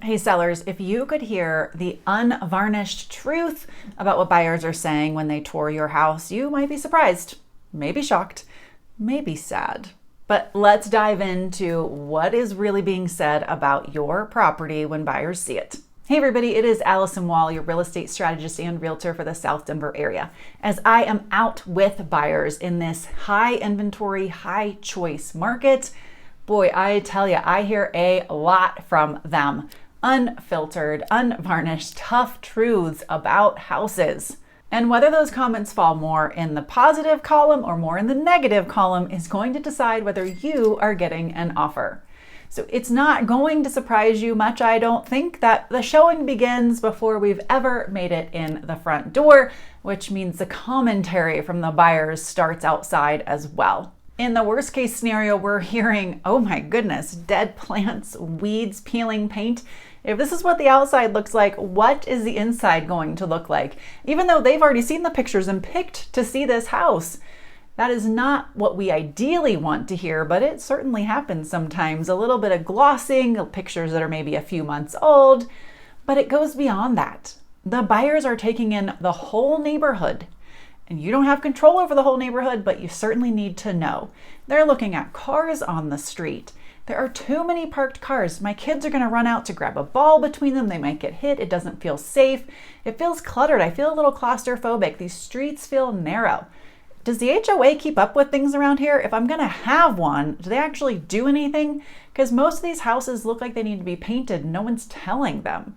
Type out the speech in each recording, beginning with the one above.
Hey sellers, if you could hear the unvarnished truth about what buyers are saying when they tour your house, you might be surprised, maybe shocked, maybe sad. But let's dive into what is really being said about your property when buyers see it. Hey everybody, it is Alyson, your real estate strategist and realtor for the South Denver area. As I am out with buyers in this high inventory, high choice market, boy, I tell you, I hear a lot from them. Unfiltered, unvarnished, tough truths about houses. And whether those comments fall more in the positive column or more in the negative column is going to decide whether you are getting an offer. So it's not going to surprise you much, I don't think, that the showing begins before we've ever made it in the front door, which means the commentary from the buyers starts outside as well. In the worst case scenario, we're hearing, oh my goodness, dead plants, weeds, peeling paint. If this is what the outside looks like, what is the inside going to look like? Even though they've already seen the pictures and picked to see this house. That is not what we ideally want to hear, but it certainly happens sometimes. A little bit of glossing, pictures that are maybe a few months old, but it goes beyond that. The buyers are taking in the whole neighborhood. And you don't have control over the whole neighborhood, but you certainly need to know. They're looking at cars on the street. There are too many parked cars. My kids are going to run out to grab a ball between them. They might get hit. It doesn't feel safe. It feels cluttered. I feel a little claustrophobic. These streets feel narrow. Does the HOA keep up with things around here? If I'm going to have one, do they actually do anything? Because most of these houses look like they need to be painted. No one's telling them.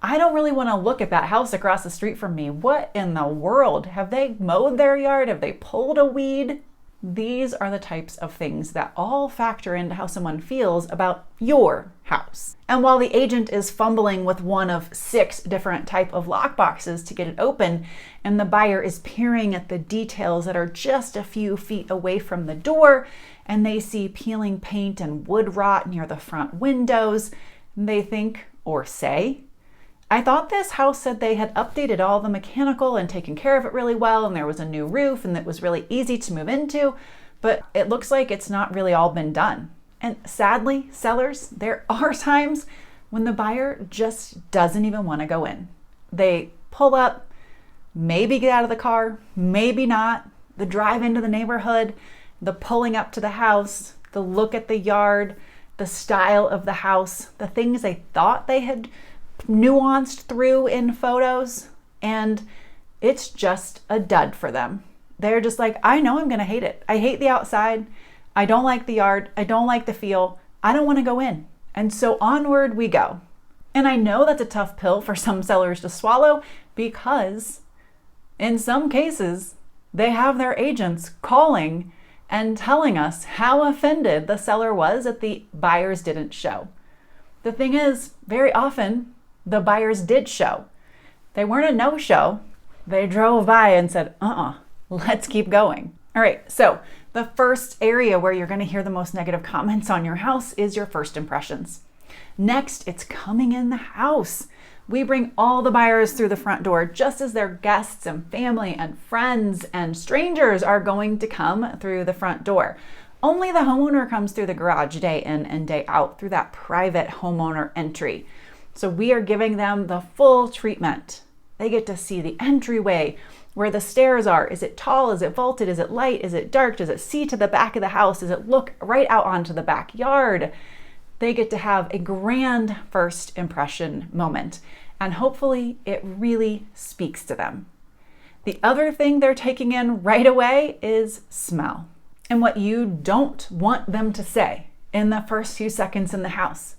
I don't really want to look at that house across the street from me. What in the world? Have they mowed their yard? Have they pulled a weed? These are the types of things that all factor into how someone feels about your house. And while the agent is fumbling with one of 6 different type of lock boxes to get it open, and the buyer is peering at the details that are just a few feet away from the door, and they see peeling paint and wood rot near the front windows, they think or say, I thought this house said they had updated all the mechanical and taken care of it really well, and there was a new roof and it was really easy to move into, but it looks like it's not really all been done. And sadly, sellers, there are times when the buyer just doesn't even want to go in. They pull up, maybe get out of the car, maybe not. The drive into the neighborhood, the pulling up to the house, the look at the yard, the style of the house, the things they thought they had nuanced through in photos, and it's just a dud for them. They're just like, I know I'm going to hate it. I hate the outside. I don't like the yard. I don't like the feel. I don't want to go in. And so onward we go. And I know that's a tough pill for some sellers to swallow because in some cases they have their agents calling and telling us how offended the seller was that the buyers didn't show. The thing is, very often the buyers did show. They weren't a no-show. They drove by and said, let's keep going. All right, so the first area where you're going to hear the most negative comments on your house is your first impressions. Next, it's coming in the house. We bring all the buyers through the front door just as their guests and family and friends and strangers are going to come through the front door. Only the homeowner comes through the garage day in and day out through that private homeowner entry. So we are giving them the full treatment. They get to see the entryway, where the stairs are. Is it tall? Is it vaulted? Is it light? Is it dark? Does it see to the back of the house? Does it look right out onto the backyard? They get to have a grand first impression moment, and hopefully it really speaks to them. The other thing they're taking in right away is smell. And what you don't want them to say in the first few seconds in the house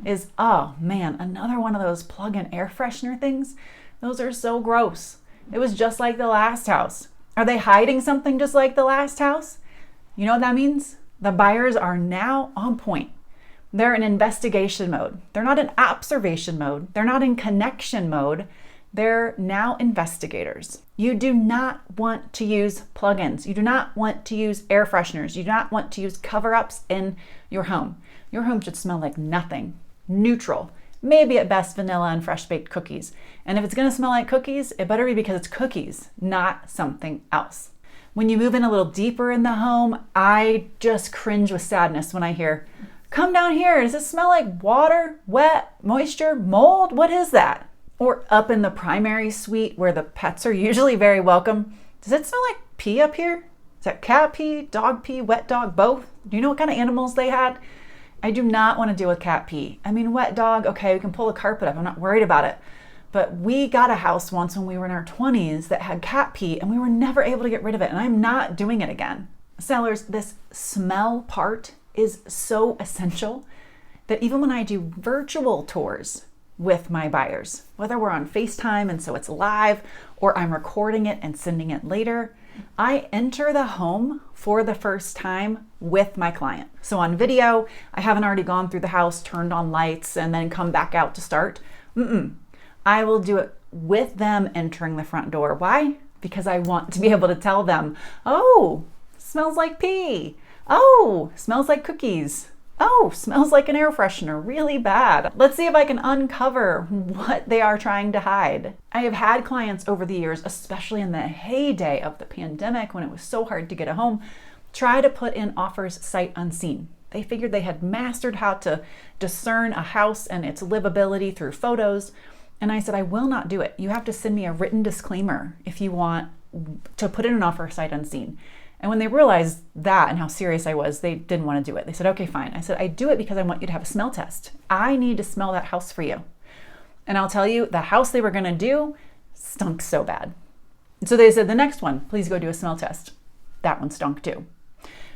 is, oh man, another one of those plug-in air freshener things. Those are so gross. It was just like the last house. Are they hiding something just like the last house? You know what that means? The buyers are now on point. They're in investigation mode. They're not in observation mode. They're not in connection mode. They're now investigators. You do not want to use plugins. You do not want to use air fresheners. You do not want to use cover-ups in your home. Your home should smell like nothing. Neutral. Maybe at best vanilla and fresh baked cookies. And if it's going to smell like cookies, it better be because it's cookies, not something else. When you move in a little deeper in the home, I just cringe with sadness when I hear Come down here. Does it smell like water, wet, moisture, mold? What is that? Or up in the primary suite where the pets are usually very welcome. Does it smell like pee up here? Is that cat pee, dog pee, wet dog, both? Do you know what kind of animals they had? I do not want to deal with cat pee. I mean, wet dog, okay, we can pull the carpet up. I'm not worried about it. But we got a house once when we were in our 20s that had cat pee and we were never able to get rid of it. And I'm not doing it again. Sellers, this smell part is so essential that even when I do virtual tours with my buyers, whether we're on FaceTime and so it's live or I'm recording it and sending it later, I enter the home for the first time with my client. So on video, I haven't already gone through the house, turned on lights, and then come back out to start. I will do it with them entering the front door. Why? Because I want to be able to tell them, oh, smells like pee. Oh, smells like cookies. Oh, smells like an air freshener, really bad. Let's see if I can uncover what they are trying to hide. I have had clients over the years, especially in the heyday of the pandemic when it was so hard to get a home, try to put in offers sight unseen. They figured they had mastered how to discern a house and its livability through photos. And I said, I will not do it. You have to send me a written disclaimer if you want to put in an offer sight unseen. And when they realized that and how serious I was, they didn't want to do it. They said, okay, fine. I said, I do it because I want you to have a smell test. I need to smell that house for you. And I'll tell you, the house they were going to do stunk so bad. So they said, the next one, please go do a smell test. That one stunk too.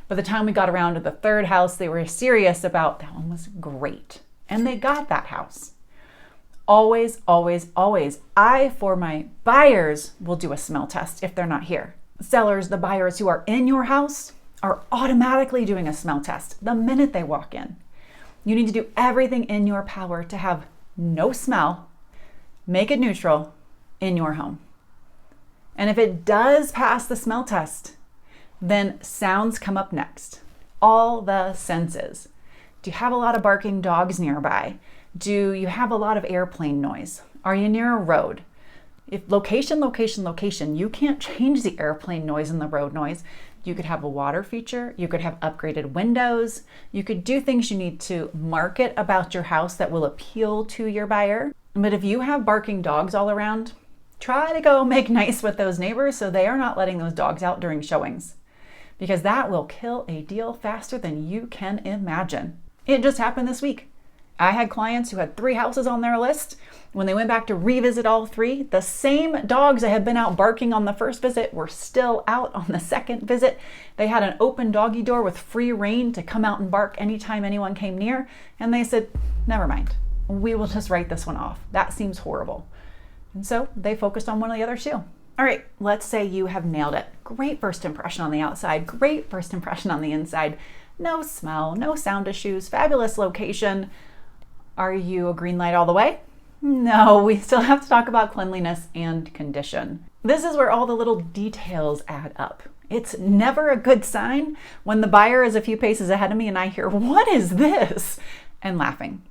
By the time we got around to the third house, they were serious about that one was great. And they got that house. Always, always, always. I, for my buyers, will do a smell test if they're not here. Sellers, the buyers who are in your house, are automatically doing a smell test the minute they walk in. You need to do everything in your power to have no smell, make it neutral in your home. And if it does pass the smell test, then sounds come up next. All the senses. Do you have a lot of barking dogs nearby? Do you have a lot of airplane noise? Are you near a road? If location, you can't change the airplane noise and the road noise. You could have a water feature. You could have upgraded windows. You could do things you need to market about your house that will appeal to your buyer. But if you have barking dogs all around, try to go make nice with those neighbors so they are not letting those dogs out during showings, because that will kill a deal faster than you can imagine. It just happened this week. I had clients who had 3 houses on their list. When they went back to revisit all 3, the same dogs that had been out barking on the first visit were still out on the second visit. They had an open doggy door with free rein to come out and bark anytime anyone came near. And they said, never mind, we will just write this one off. That seems horrible. And so they focused on one of the other 2. All right, let's say you have nailed it. Great first impression on the outside, great first impression on the inside. No smell, no sound issues, fabulous location. Are you a green light all the way? No, we still have to talk about cleanliness and condition. This is where all the little details add up. It's never a good sign when the buyer is a few paces ahead of me and I hear, what is this? And laughing.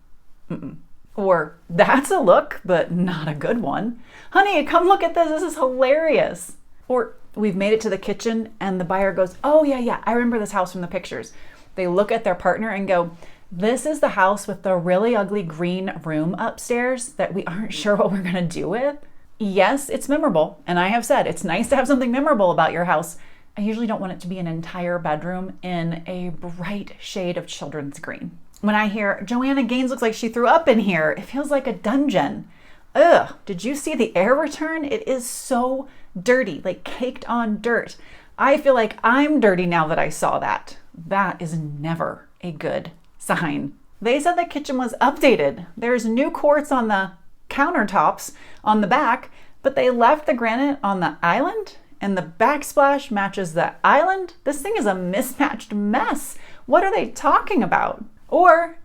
Or that's a look, but not a good one. Honey, come look at this. This is hilarious. Or we've made it to the kitchen and the buyer goes, oh yeah, I remember this house from the pictures. They look at their partner and go, this is the house with the really ugly green room upstairs that we aren't sure what we're going to do with. Yes, it's memorable. And I have said it's nice to have something memorable about your house. I usually don't want it to be an entire bedroom in a bright shade of children's green. When I hear, Joanna Gaines looks like she threw up in here, it feels like a dungeon. Ugh, did you see the air return? It is so dirty, like caked on dirt. I feel like I'm dirty now that I saw that. That is never a good sign. They said the kitchen was updated. There's new quartz on the countertops on the back, but they left the granite on the island and the backsplash matches the island. This thing is a mismatched mess. What are they talking about? Or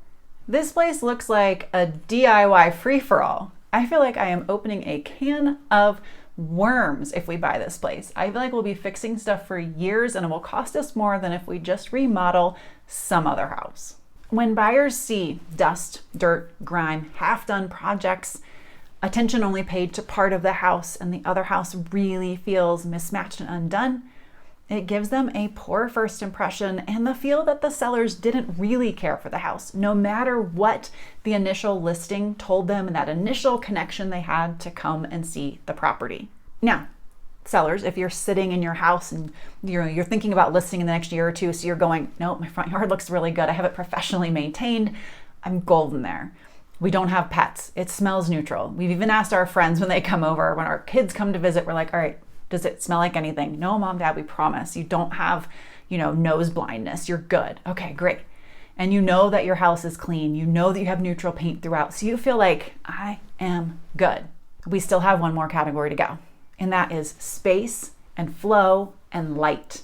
this place looks like a DIY free-for-all. I feel like I am opening a can of worms if we buy this place. I feel like we'll be fixing stuff for years and it will cost us more than if we just remodel some other house. When buyers see dust, dirt, grime, half-done projects, attention only paid to part of the house, and the other house really feels mismatched and undone, It gives them a poor first impression and the feel that the sellers didn't really care for the house, no matter what the initial listing told them and that initial connection they had to come and see the property. Now, sellers, if you're sitting in your house and you're thinking about listing in the next year or two, so you're going, no, my front yard looks really good. I have it professionally maintained. I'm golden there. We don't have pets. It smells neutral. We've even asked our friends when they come over, when our kids come to visit, we're like, all right, does it smell like anything? No, mom, dad, we promise. You don't have, nose blindness. You're good. Okay, great. And you know that your house is clean. You know that you have neutral paint throughout. So you feel like, I am good. We still have one more category to go, and that is space and flow and light.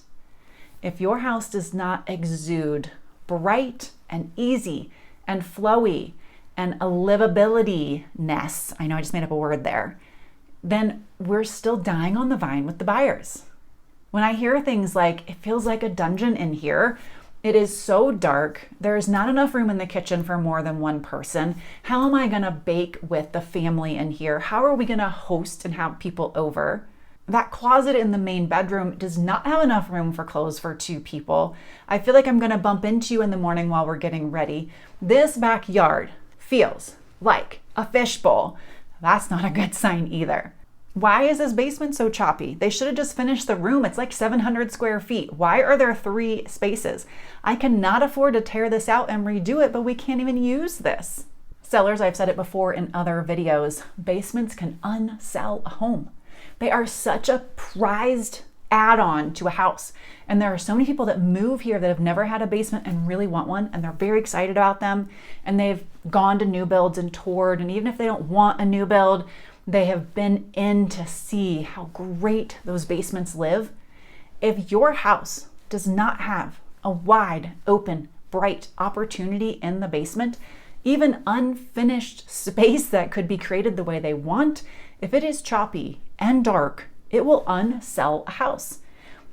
If your house does not exude bright and easy and flowy and a livability-ness, I know I just made up a word there, then we're still dying on the vine with the buyers. When I hear things like, it feels like a dungeon in here, it is so dark, there is not enough room in the kitchen for more than one person, how am I gonna bake with the family in here? How are we gonna host and have people over? That closet in the main bedroom does not have enough room for clothes for 2 people. I feel like I'm gonna bump into you in the morning while we're getting ready. This backyard feels like a fishbowl. That's not a good sign either. Why is this basement so choppy? They should have just finished the room. It's like 700 square feet. Why are there 3 spaces? I cannot afford to tear this out and redo it, but we can't even use this. Sellers, I've said it before in other videos, basements can unsell a home. They are such a prized add-on to a house. And there are so many people that move here that have never had a basement and really want one, and they're very excited about them. And they've gone to new builds and toured, and even if they don't want a new build, they have been in to see how great those basements live. If your house does not have a wide, open, bright opportunity in the basement, even unfinished space that could be created the way they want, if it is choppy and dark, it will unsell a house.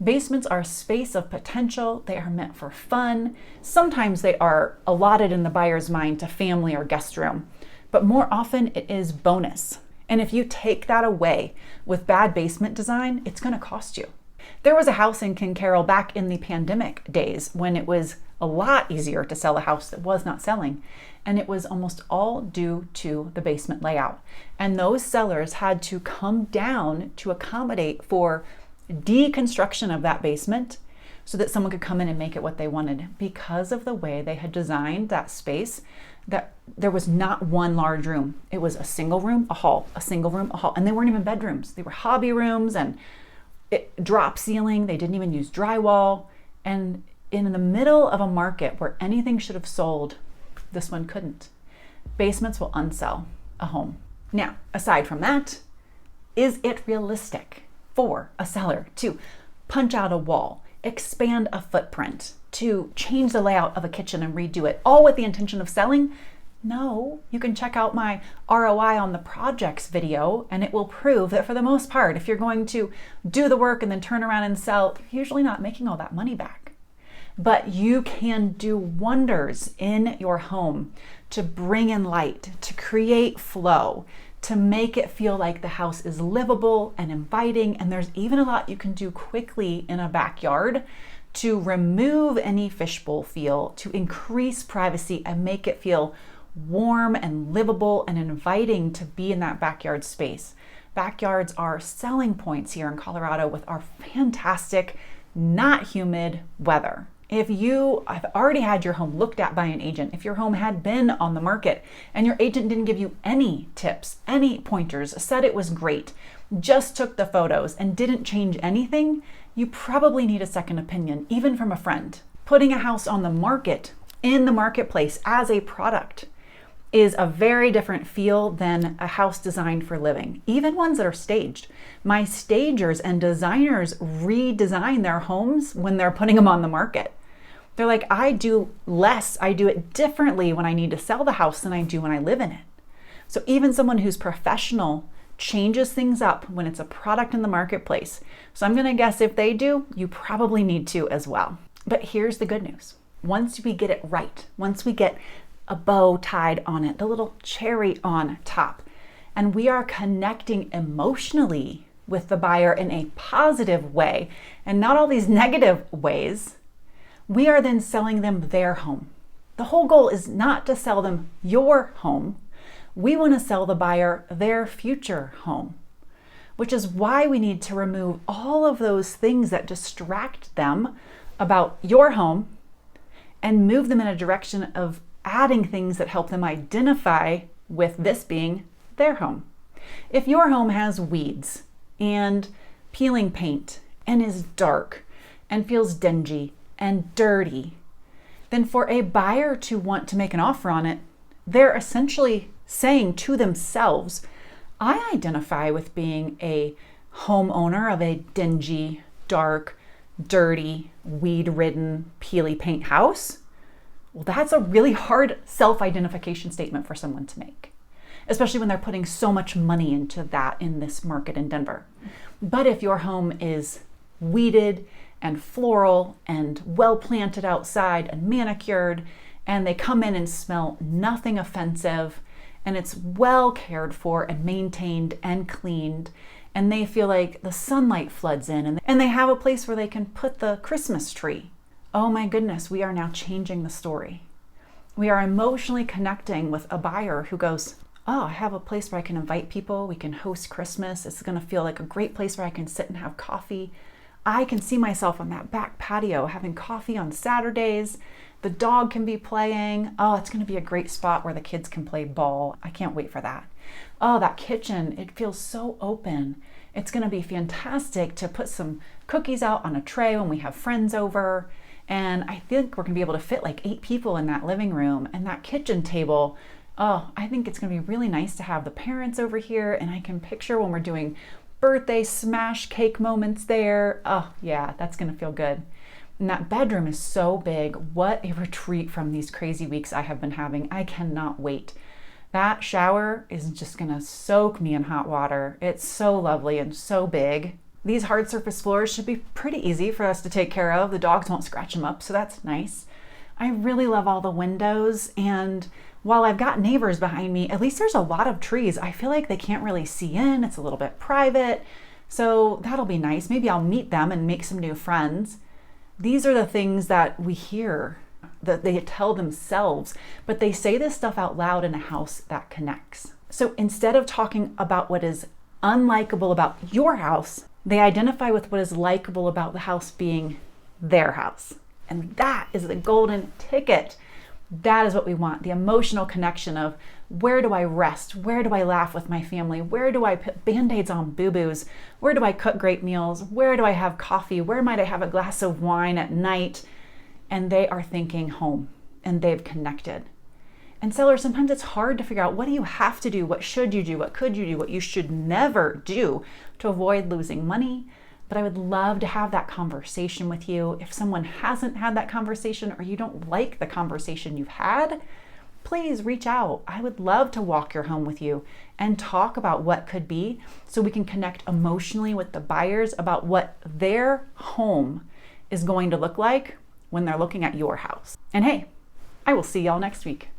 Basements are a space of potential. They are meant for fun. Sometimes they are allotted in the buyer's mind to family or guest room, but more often it is bonus. And if you take that away with bad basement design, it's going to cost you. There was a house in King Carroll back in the pandemic days when it was a lot easier to sell a house that was not selling. And it was almost all due to the basement layout. And those sellers had to come down to accommodate for deconstruction of that basement so that someone could come in and make it what they wanted, because of the way they had designed that space, that there was not one large room. It was a single room, a hall, a single room, a hall. And they weren't even bedrooms. They were hobby rooms and drop ceiling. They didn't even use drywall. And in the middle of a market where anything should have sold, this one couldn't. Basements will unsell a home. Now, aside from that, is it realistic for a seller to punch out a wall, expand a footprint, to change the layout of a kitchen and redo it, all with the intention of selling? No. You can check out my ROI on the projects video, and it will prove that for the most part, if you're going to do the work and then turn around and sell, you're usually not making all that money back. But you can do wonders in your home to bring in light, to create flow, to make it feel like the house is livable and inviting. And there's even a lot you can do quickly in a backyard to remove any fishbowl feel, to increase privacy and make it feel warm and livable and inviting to be in that backyard space. Backyards are selling points here in Colorado with our fantastic, not humid weather. If you have already had your home looked at by an agent, if your home had been on the market and your agent didn't give you any tips, any pointers, said it was great, just took the photos and didn't change anything, you probably need a second opinion, even from a friend. Putting a house on the market, in the marketplace as a product, is a very different feel than a house designed for living, even ones that are staged. My stagers and designers redesign their homes when they're putting them on the market. They're like, I do less, I do it differently when I need to sell the house than I do when I live in it. So even someone who's professional changes things up when it's a product in the marketplace. So I'm gonna guess if they do, you probably need to as well. But here's the good news. Once we get it right, once we get a bow tied on it, the little cherry on top, and we are connecting emotionally with the buyer in a positive way and not all these negative ways, we are then selling them their home. The whole goal is not to sell them your home. We want to sell the buyer their future home, which is why we need to remove all of those things that distract them about your home and move them in a direction of adding things that help them identify with this being their home. If your home has weeds and peeling paint and is dark and feels dingy and dirty, then for a buyer to want to make an offer on it, they're essentially saying to themselves, I identify with being a homeowner of a dingy, dark, dirty, weed-ridden, peely paint house. Well, that's a really hard self-identification statement for someone to make, especially when they're putting so much money into that in this market in Denver. But if your home is weeded and floral and well planted outside and manicured, and they come in and smell nothing offensive, and it's well cared for and maintained and cleaned, and they feel like the sunlight floods in, and they have a place where they can put the Christmas tree. Oh my goodness, we are now changing the story. We are emotionally connecting with a buyer who goes, oh, I have a place where I can invite people. We can host Christmas. It's going to feel like a great place where I can sit and have coffee. I can see myself on that back patio having coffee on Saturdays. The dog can be playing. Oh, it's going to be a great spot where the kids can play ball. I can't wait for that. Oh, that kitchen, it feels so open. It's going to be fantastic to put some cookies out on a tray when we have friends over. And I think we're going to be able to fit like 8 people in that living room, and that kitchen table. Oh, I think it's going to be really nice to have the parents over here, and I can picture when we're doing birthday smash cake moments there. Oh yeah, that's going to feel good. And that bedroom is so big. What a retreat from these crazy weeks I have been having. I cannot wait. That shower is just going to soak me in hot water. It's so lovely and so big. These hard surface floors should be pretty easy for us to take care of. The dogs won't scratch them up, so that's nice. I really love all the windows, and while I've got neighbors behind me, at least there's a lot of trees. I feel like they can't really see in. It's a little bit private, so that'll be nice. Maybe I'll meet them and make some new friends. These are the things that we hear, that they tell themselves, but they say this stuff out loud in a house that connects. So instead of talking about what is unlikable about your house, they identify with what is likable about the house being their house. And that is the golden ticket. That is what we want. The emotional connection of, where do I rest? Where do I laugh with my family? Where do I put Band-Aids on boo-boos? Where do I cook great meals? Where do I have coffee? Where might I have a glass of wine at night? And they are thinking home, and they've connected. And sellers, sometimes it's hard to figure out, what do you have to do? What should you do? What could you do? What you should never do to avoid losing money? But I would love to have that conversation with you. If someone hasn't had that conversation, or you don't like the conversation you've had, please reach out. I would love to walk your home with you and talk about what could be, so we can connect emotionally with the buyers about what their home is going to look like when they're looking at your house. And hey, I will see y'all next week.